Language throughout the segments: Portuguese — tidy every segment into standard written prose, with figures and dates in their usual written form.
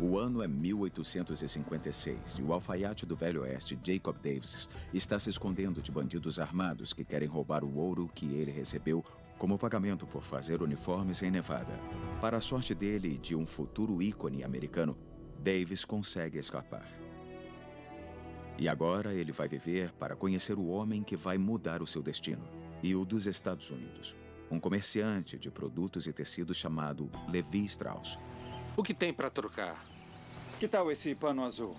O ano é 1856 e o alfaiate do Velho Oeste, Jacob Davis, está se escondendo de bandidos armados que querem roubar o ouro que ele recebeu como pagamento por fazer uniformes em Nevada. Para a sorte dele e de um futuro ícone americano, Davis consegue escapar. E agora ele vai viver para conhecer o homem que vai mudar o seu destino, e o dos Estados Unidos. Um comerciante de produtos e tecidos chamado Levi Strauss. O que tem para trocar? Que tal esse pano azul?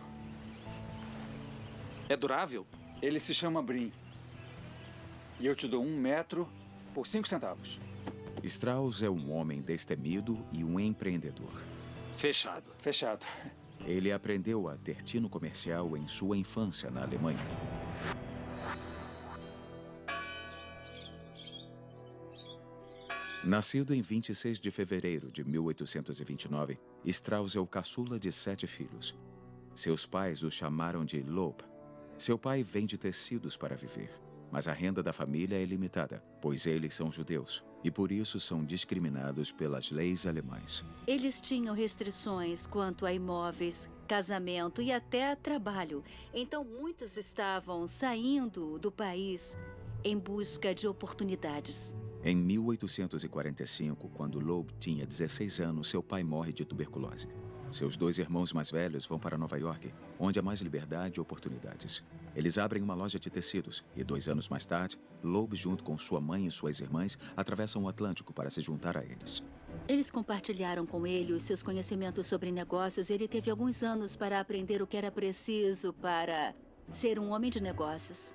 É durável? Ele se chama Brim. E eu te dou 1 metro por 5 centavos. Strauss é um homem destemido e um empreendedor. Fechado. Fechado. Ele aprendeu a ter tino comercial em sua infância na Alemanha. Nascido em 26 de fevereiro de 1829, Strauss é o caçula de 7 filhos. Seus pais o chamaram de Loeb. Seu pai vende tecidos para viver, mas a renda da família é limitada, pois eles são judeus e por isso são discriminados pelas leis alemãs. Eles tinham restrições quanto a imóveis, casamento e até trabalho. Então muitos estavam saindo do país em busca de oportunidades. Em 1845, quando Loeb tinha 16 anos, seu pai morre de tuberculose. Seus 2 irmãos mais velhos vão para Nova York, onde há mais liberdade e oportunidades. Eles abrem uma loja de tecidos e 2 anos mais tarde, Loeb, junto com sua mãe e suas irmãs, atravessam o Atlântico para se juntar a eles. Eles compartilharam com ele os seus conhecimentos sobre negócios e ele teve alguns anos para aprender o que era preciso para ser um homem de negócios.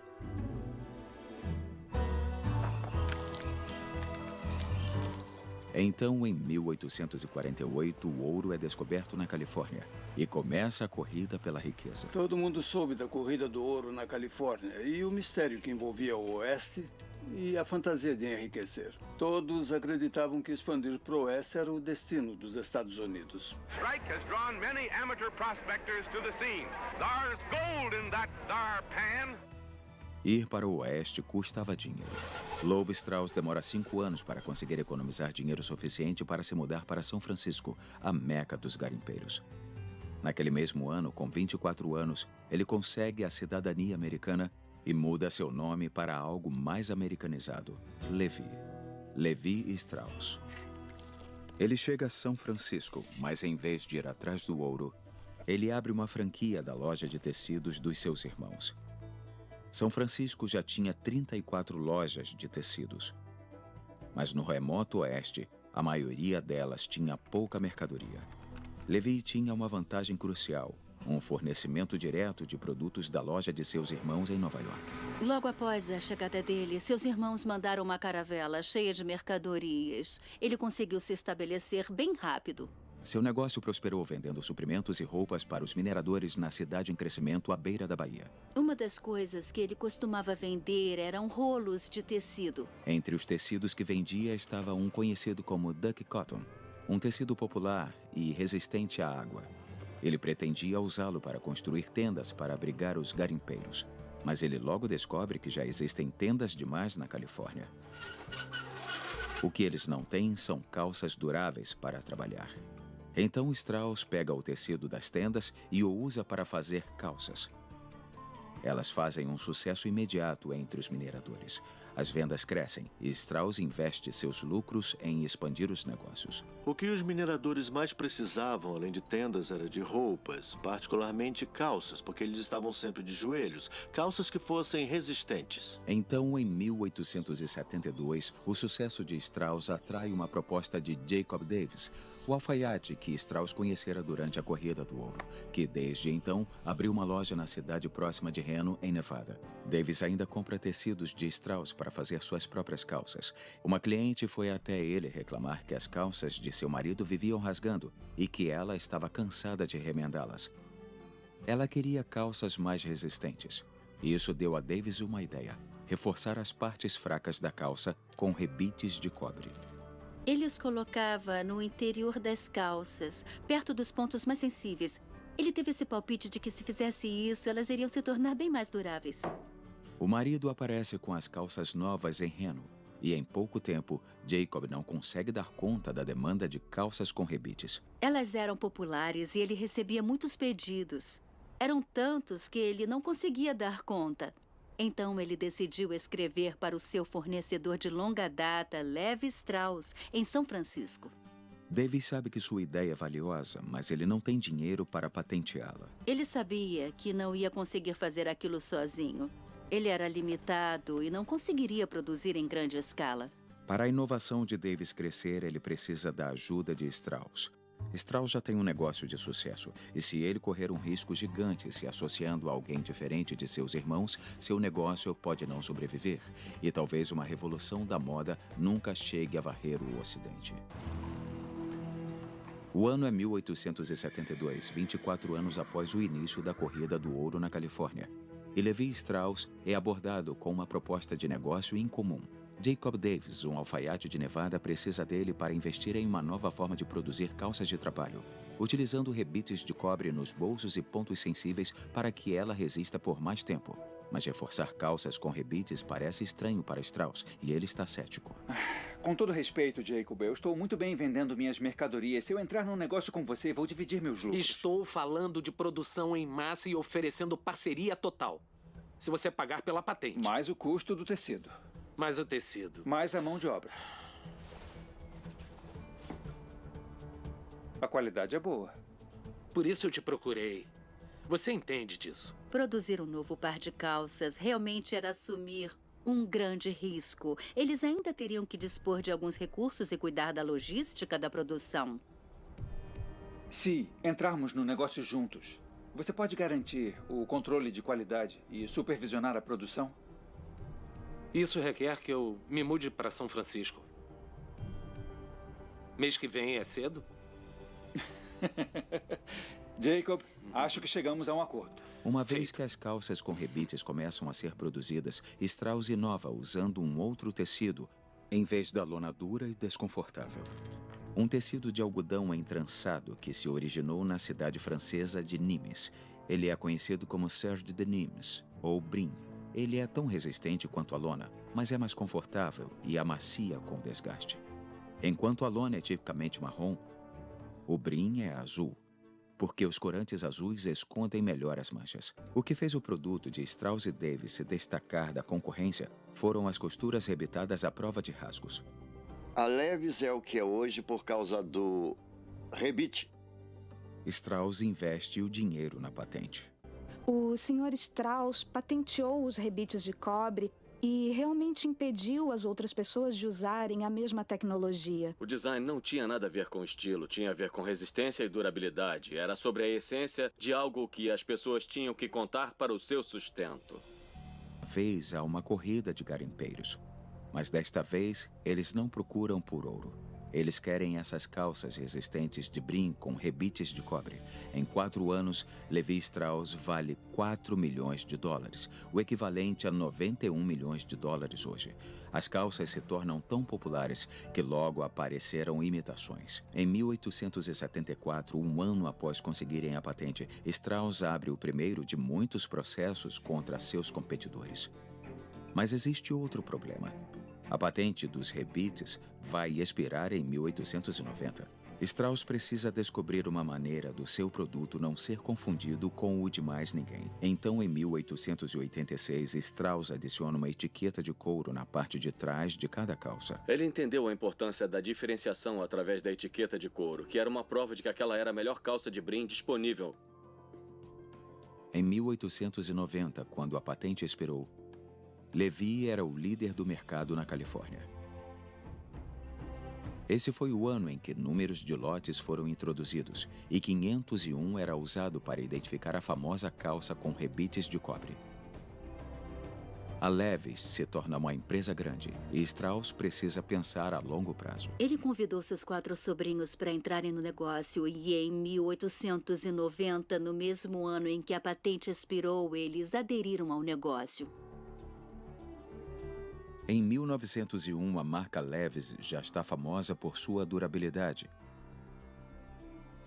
Então, em 1848, o ouro é descoberto na Califórnia e começa a corrida pela riqueza. Todo mundo soube da corrida do ouro na Califórnia e o mistério que envolvia o Oeste e a fantasia de enriquecer. Todos acreditavam que expandir para o Oeste era o destino dos Estados Unidos. Strike has drawn many amateur prospectors to the scene. There's gold in that thar pan. Ir para o Oeste custava dinheiro. Loeb Strauss demora 5 anos para conseguir economizar dinheiro suficiente para se mudar para São Francisco, a meca dos garimpeiros. Naquele mesmo ano, com 24 anos, ele consegue a cidadania americana e muda seu nome para algo mais americanizado, Levi. Levi Strauss. Ele chega a São Francisco, mas em vez de ir atrás do ouro, ele abre uma franquia da loja de tecidos dos seus irmãos. São Francisco já tinha 34 lojas de tecidos. Mas no remoto oeste, a maioria delas tinha pouca mercadoria. Levi tinha uma vantagem crucial, um fornecimento direto de produtos da loja de seus irmãos em Nova York. Logo após a chegada dele, seus irmãos mandaram uma caravela cheia de mercadorias. Ele conseguiu se estabelecer bem rápido. Seu negócio prosperou vendendo suprimentos e roupas para os mineradores na cidade em crescimento à beira da Bahia. Uma das coisas que ele costumava vender eram rolos de tecido. Entre os tecidos que vendia estava um conhecido como duck cotton, um tecido popular e resistente à água. Ele pretendia usá-lo para construir tendas para abrigar os garimpeiros. Mas ele logo descobre que já existem tendas demais na Califórnia. O que eles não têm são calças duráveis para trabalhar. Então Strauss pega o tecido das tendas e o usa para fazer calças. Elas fazem um sucesso imediato entre os mineradores. As vendas crescem e Strauss investe seus lucros em expandir os negócios. O que os mineradores mais precisavam, além de tendas, era de roupas, particularmente calças, porque eles estavam sempre de joelhos, calças que fossem resistentes. Então, em 1872, o sucesso de Strauss atrai uma proposta de Jacob Davis, o alfaiate que Strauss conhecera durante a Corrida do Ouro, que desde então abriu uma loja na cidade próxima de Reno, em Nevada. Davis ainda compra tecidos de Strauss para fazer suas próprias calças. Uma cliente foi até ele reclamar que as calças de seu marido viviam rasgando e que ela estava cansada de remendá-las. Ela queria calças mais resistentes. E isso deu a Davis uma ideia: reforçar as partes fracas da calça com rebites de cobre. Ele os colocava no interior das calças, perto dos pontos mais sensíveis. Ele teve esse palpite de que se fizesse isso, elas iriam se tornar bem mais duráveis. O marido aparece com as calças novas em Reno, E em pouco tempo, Jacob não consegue dar conta da demanda de calças com rebites. Elas eram populares e ele recebia muitos pedidos. Eram tantos que ele não conseguia dar conta. Então ele decidiu escrever para o seu fornecedor de longa data, Levi Strauss, em São Francisco. Davis sabe que sua ideia é valiosa, mas ele não tem dinheiro para patenteá-la. Ele sabia que não ia conseguir fazer aquilo sozinho. Ele era limitado e não conseguiria produzir em grande escala. Para a inovação de Davis crescer, ele precisa da ajuda de Strauss. Strauss já tem um negócio de sucesso, e se ele correr um risco gigante se associando a alguém diferente de seus irmãos, seu negócio pode não sobreviver, e talvez uma revolução da moda nunca chegue a varrer o Ocidente. O ano é 1872, 24 anos após o início da Corrida do Ouro na Califórnia. E Levi Strauss é abordado com uma proposta de negócio incomum. Jacob Davis, um alfaiate de Nevada, precisa dele para investir em uma nova forma de produzir calças de trabalho, utilizando rebites de cobre nos bolsos e pontos sensíveis para que ela resista por mais tempo. Mas reforçar calças com rebites parece estranho para Strauss, e ele está cético. Com todo respeito, Jacob, eu estou muito bem vendendo minhas mercadorias. Se eu entrar num negócio com você, vou dividir meus lucros. Estou falando de produção em massa e oferecendo parceria total. Se você pagar pela patente. Mais o custo do tecido. Mais o tecido. Mais a mão de obra. A qualidade é boa. Por isso eu te procurei. Você entende disso. Produzir um novo par de calças realmente era assumir um grande risco. Eles ainda teriam que dispor de alguns recursos e cuidar da logística da produção. Se entrarmos no negócio juntos, você pode garantir o controle de qualidade e supervisionar a produção? Isso requer que eu me mude para São Francisco. Mês que vem é cedo? Jacob, acho que chegamos a um acordo. Uma vez que as calças com rebites começam a ser produzidas, Strauss inova usando um outro tecido, em vez da lona dura e desconfortável. Um tecido de algodão entrançado que se originou na cidade francesa de Nimes. Ele é conhecido como serge de Nimes, ou brim. Ele é tão resistente quanto a lona, mas é mais confortável e amacia com desgaste. Enquanto a lona é tipicamente marrom, o brim é azul, porque os corantes azuis escondem melhor as manchas. O que fez o produto de Strauss e Davis se destacar da concorrência foram as costuras rebitadas à prova de rasgos. A Levi's é o que é hoje por causa do rebite. Strauss investe o dinheiro na patente. O Sr. Strauss patenteou os rebites de cobre e realmente impediu as outras pessoas de usarem a mesma tecnologia. O design não tinha nada a ver com estilo, tinha a ver com resistência e durabilidade. Era sobre a essência de algo que as pessoas tinham que contar para o seu sustento. Vez há uma corrida de garimpeiros, mas desta vez eles não procuram por ouro. Eles querem essas calças resistentes de brim com rebites de cobre. Em 4 anos, Levi Strauss vale $4 milhões, o equivalente a 91 milhões de dólares hoje. As calças se tornam tão populares que logo apareceram imitações. Em 1874, um ano após conseguirem a patente, Strauss abre o primeiro de muitos processos contra seus competidores. Mas existe outro problema. A patente dos rebites vai expirar em 1890. Strauss precisa descobrir uma maneira do seu produto não ser confundido com o de mais ninguém. Então, em 1886, Strauss adiciona uma etiqueta de couro na parte de trás de cada calça. Ele entendeu a importância da diferenciação através da etiqueta de couro, que era uma prova de que aquela era a melhor calça de brim disponível. Em 1890, quando a patente expirou, Levi era o líder do mercado na Califórnia. Esse foi o ano em que números de lotes foram introduzidos e 501 era usado para identificar a famosa calça com rebites de cobre. A Levi's se torna uma empresa grande e Strauss precisa pensar a longo prazo. Ele convidou seus 4 sobrinhos para entrarem no negócio e em 1890, no mesmo ano em que a patente expirou, eles aderiram ao negócio. Em 1901, a marca Levi's já está famosa por sua durabilidade.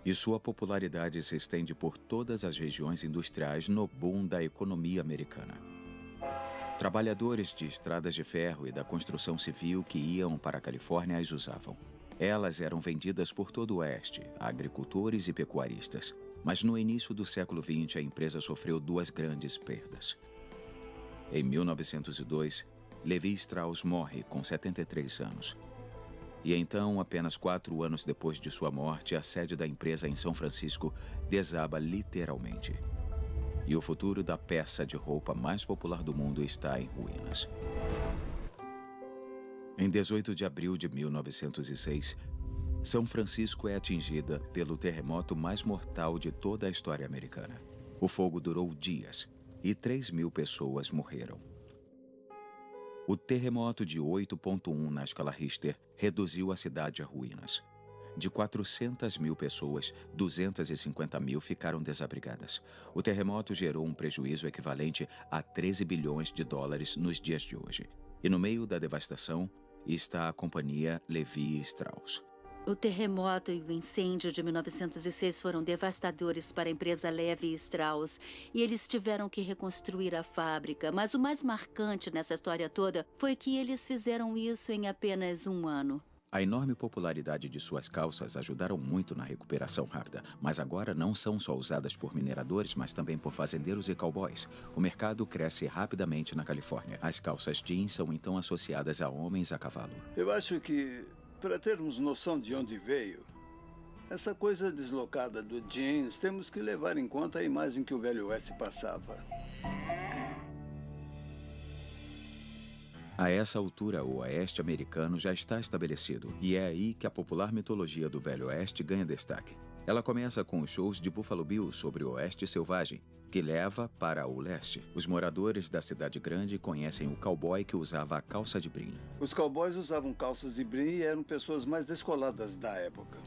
E sua popularidade se estende por todas as regiões industriais no boom da economia americana. Trabalhadores de estradas de ferro e da construção civil que iam para a Califórnia as usavam. Elas eram vendidas por todo o oeste a agricultores e pecuaristas. Mas no início do século XX, a empresa sofreu duas grandes perdas. Em 1902, Levi Strauss morre com 73 anos. E então, apenas 4 anos depois de sua morte, a sede da empresa em São Francisco desaba literalmente. E o futuro da peça de roupa mais popular do mundo está em ruínas. Em 18 de abril de 1906, São Francisco é atingida pelo terremoto mais mortal de toda a história americana. O fogo durou dias e 3.000 pessoas morreram. O terremoto de 8,1 na escala Richter reduziu a cidade a ruínas. De 400.000 pessoas, 250.000 ficaram desabrigadas. O terremoto gerou um prejuízo equivalente a 13 bilhões de dólares nos dias de hoje. E no meio da devastação está a companhia Levi Strauss. O terremoto e o incêndio de 1906 foram devastadores para a empresa Levi Strauss e eles tiveram que reconstruir a fábrica. Mas o mais marcante nessa história toda foi que eles fizeram isso em apenas um ano. A enorme popularidade de suas calças ajudaram muito na recuperação rápida, mas agora não são só usadas por mineradores, mas também por fazendeiros e cowboys. O mercado cresce rapidamente na Califórnia. As calças jeans são então associadas a homens a cavalo. Eu acho que, para termos noção de onde veio, essa coisa deslocada do jeans, temos que levar em conta a imagem que o Velho Oeste passava. A essa altura, o Oeste americano já está estabelecido, e é aí que a popular mitologia do Velho Oeste ganha destaque. Ela começa com os shows de Buffalo Bill sobre o Oeste selvagem, que leva para o leste. Os moradores da cidade grande conhecem o cowboy que usava a calça de brim. Os cowboys usavam calças de brim e eram pessoas mais descoladas da época.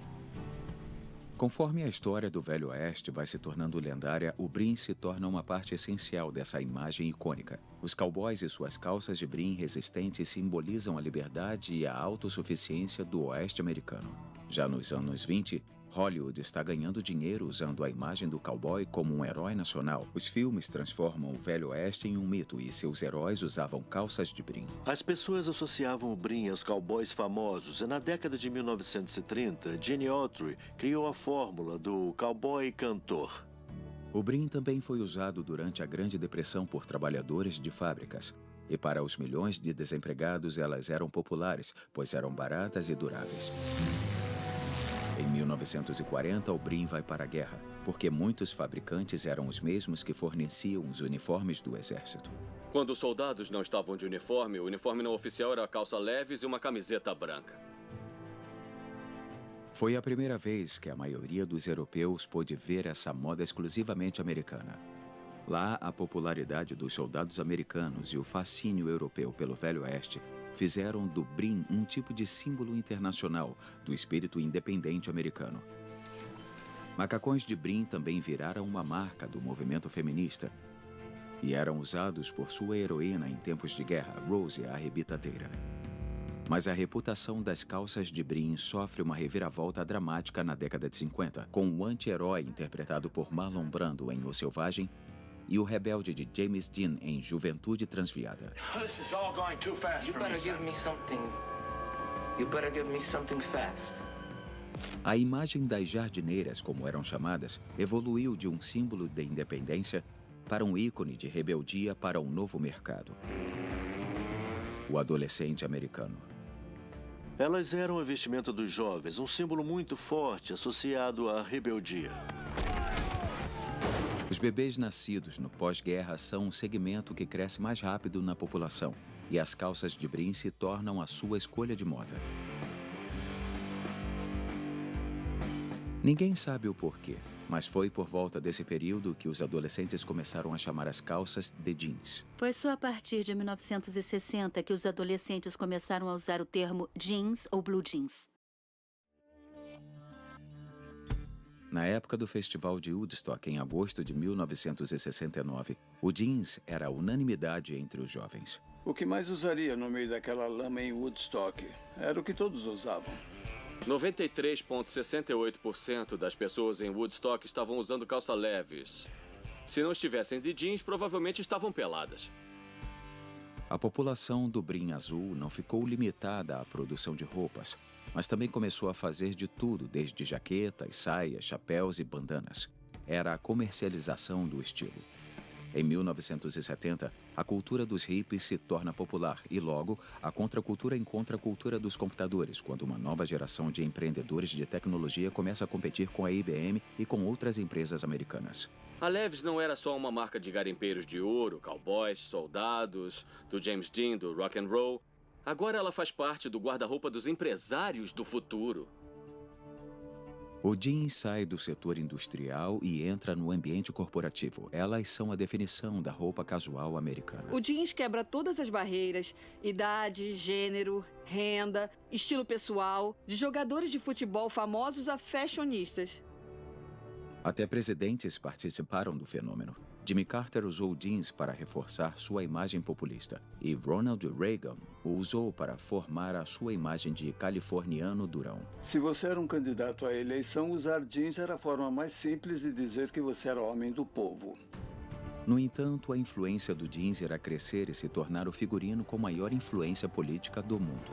Conforme a história do Velho Oeste vai se tornando lendária, o brim se torna uma parte essencial dessa imagem icônica. Os cowboys e suas calças de brim resistentes simbolizam a liberdade e a autossuficiência do Oeste americano. Já nos anos 20, Hollywood está ganhando dinheiro usando a imagem do cowboy como um herói nacional. Os filmes transformam o Velho Oeste em um mito e seus heróis usavam calças de brim. As pessoas associavam o brim aos cowboys famosos e na década de 1930, Gene Autry criou a fórmula do cowboy cantor. O brim também foi usado durante a Grande Depressão por trabalhadores de fábricas. E para os milhões de desempregados, elas eram populares, pois eram baratas e duráveis. Em 1940, o brim vai para a guerra, porque muitos fabricantes eram os mesmos que forneciam os uniformes do exército. Quando os soldados não estavam de uniforme, o uniforme não oficial era a calça leves e uma camiseta branca. Foi a primeira vez que a maioria dos europeus pôde ver essa moda exclusivamente americana. Lá, a popularidade dos soldados americanos e o fascínio europeu pelo Velho Oeste fizeram do brim um tipo de símbolo internacional do espírito independente americano. Macacões de brim também viraram uma marca do movimento feminista e eram usados por sua heroína em tempos de guerra, Rose a Arrebitadeira. Mas a reputação das calças de brim sofre uma reviravolta dramática na década de 50, com o anti-herói interpretado por Marlon Brando em O Selvagem e o rebelde de James Dean em Juventude Transviada. This is all going too fast for me. You better give me something. You better give me something fast. A imagem das jardineiras, como eram chamadas, evoluiu de um símbolo de independência para um ícone de rebeldia para um novo mercado: o adolescente americano. Elas eram a vestimenta dos jovens, um símbolo muito forte associado à rebeldia. Os bebês nascidos no pós-guerra são um segmento que cresce mais rápido na população, e as calças de brim se tornam a sua escolha de moda. Ninguém sabe o porquê, mas foi por volta desse período que os adolescentes começaram a chamar as calças de jeans. Foi só a partir de 1960 que os adolescentes começaram a usar o termo jeans ou blue jeans. Na época do Festival de Woodstock, em agosto de 1969, o jeans era a unanimidade entre os jovens. O que mais usaria no meio daquela lama em Woodstock? Era o que todos usavam. 93,68% das pessoas em Woodstock estavam usando calça leves. Se não estivessem de jeans, provavelmente estavam peladas. A população do brim azul não ficou limitada à produção de roupas, mas também começou a fazer de tudo, desde jaquetas, saias, chapéus e bandanas. Era a comercialização do estilo. Em 1970, a cultura dos hippies se torna popular e, logo, a contracultura encontra a cultura dos computadores, quando uma nova geração de empreendedores de tecnologia começa a competir com a IBM e com outras empresas americanas. A Levi's não era só uma marca de garimpeiros de ouro, cowboys, soldados, do James Dean, do rock and roll. Agora ela faz parte do guarda-roupa dos empresários do futuro. O jeans sai do setor industrial e entra no ambiente corporativo. Elas são a definição da roupa casual americana. O jeans quebra todas as barreiras: idade, gênero, renda, estilo pessoal, de jogadores de futebol famosos a fashionistas. Até presidentes participaram do fenômeno. Jimmy Carter usou jeans para reforçar sua imagem populista e Ronald Reagan o usou para formar a sua imagem de californiano durão. Se você era um candidato à eleição, usar jeans era a forma mais simples de dizer que você era homem do povo. No entanto, a influência do jeans irá crescer e se tornar o figurino com maior influência política do mundo.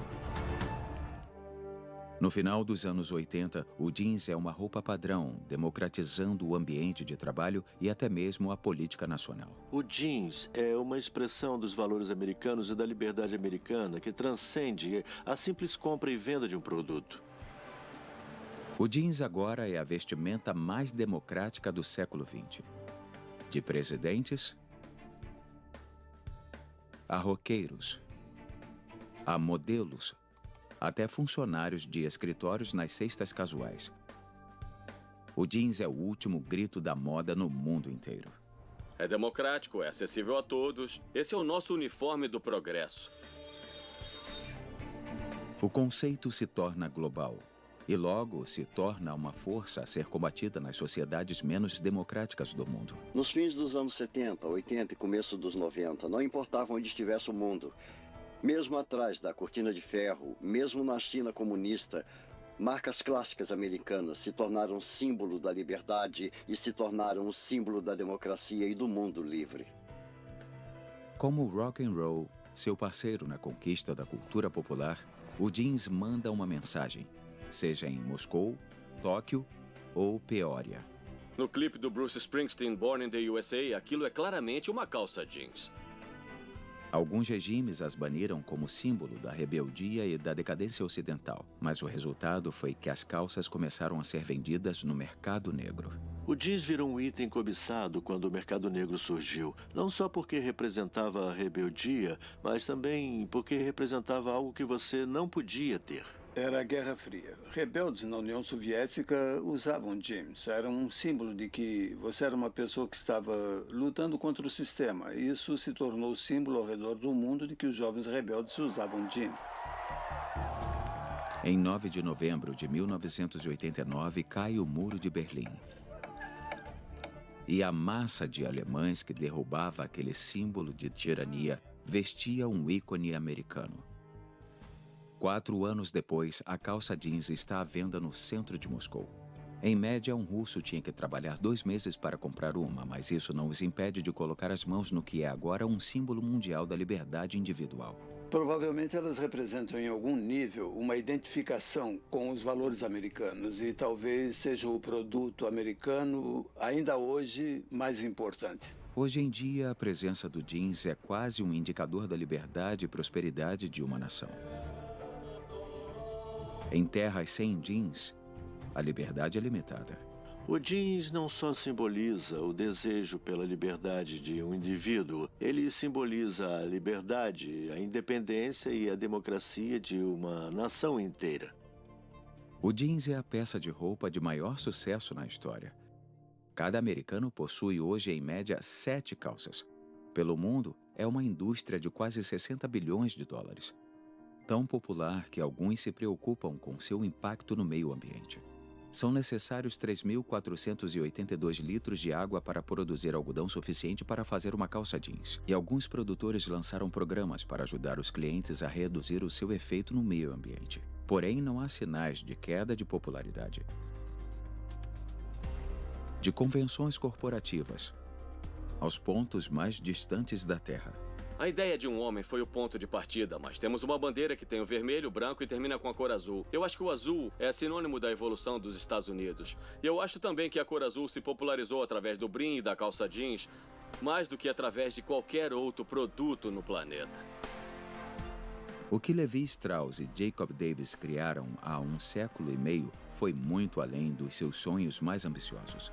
No final dos anos 80, o jeans é uma roupa padrão, democratizando o ambiente de trabalho e até mesmo a política nacional. O jeans é uma expressão dos valores americanos e da liberdade americana que transcende a simples compra e venda de um produto. O jeans agora é a vestimenta mais democrática do século XX. De presidentes a roqueiros, a modelos, até funcionários de escritórios nas cestas casuais. O jeans é o último grito da moda no mundo inteiro. É democrático, é acessível a todos. Esse é o nosso uniforme do progresso. O conceito se torna global e logo se torna uma força a ser combatida nas sociedades menos democráticas do mundo. Nos fins dos anos 70, 80 e começo dos 90, não importava onde estivesse o mundo. Mesmo atrás da cortina de ferro, mesmo na China comunista, marcas clássicas americanas se tornaram símbolo da liberdade e se tornaram o símbolo da democracia e do mundo livre. Como o rock and roll, seu parceiro na conquista da cultura popular, o jeans manda uma mensagem, seja em Moscou, Tóquio ou Peoria. No clipe do Bruce Springsteen, Born in the USA, aquilo é claramente uma calça jeans. Alguns regimes as baniram como símbolo da rebeldia e da decadência ocidental, mas o resultado foi que as calças começaram a ser vendidas no mercado negro. O jeans virou um item cobiçado quando o mercado negro surgiu, não só porque representava a rebeldia, mas também porque representava algo que você não podia ter. Era a Guerra Fria. Rebeldes na União Soviética usavam jeans. Era um símbolo de que você era uma pessoa que estava lutando contra o sistema. Isso se tornou símbolo ao redor do mundo de que os jovens rebeldes usavam jeans. Em 9 de novembro de 1989, cai o Muro de Berlim. E a massa de alemães que derrubava aquele símbolo de tirania vestia um ícone americano. 4 anos depois, a calça jeans está à venda no centro de Moscou. Em média, um russo tinha que trabalhar 2 meses para comprar uma, mas isso não os impede de colocar as mãos no que é agora um símbolo mundial da liberdade individual. Provavelmente elas representam em algum nível uma identificação com os valores americanos e talvez seja o produto americano ainda hoje mais importante. Hoje em dia, a presença do jeans é quase um indicador da liberdade e prosperidade de uma nação. Em terras sem jeans, a liberdade é limitada. O jeans não só simboliza o desejo pela liberdade de um indivíduo, ele simboliza a liberdade, a independência e a democracia de uma nação inteira. O jeans é a peça de roupa de maior sucesso na história. Cada americano possui hoje, em média, 7 calças. Pelo mundo, é uma indústria de quase 60 bilhões de dólares. Tão popular que alguns se preocupam com seu impacto no meio ambiente. São necessários 3.482 litros de água para produzir algodão suficiente para fazer uma calça jeans. E alguns produtores lançaram programas para ajudar os clientes a reduzir o seu efeito no meio ambiente. Porém, não há sinais de queda de popularidade. De convenções corporativas aos pontos mais distantes da Terra, A ideia de um homem foi o ponto de partida, mas temos uma bandeira que tem o vermelho, o branco e termina com a cor azul. Eu acho que o azul é sinônimo da evolução dos Estados Unidos. E eu acho também que a cor azul se popularizou através do brim e da calça jeans, mais do que através de qualquer outro produto no planeta. O que Levi Strauss e Jacob Davis criaram há 1 século e meio foi muito além dos seus sonhos mais ambiciosos.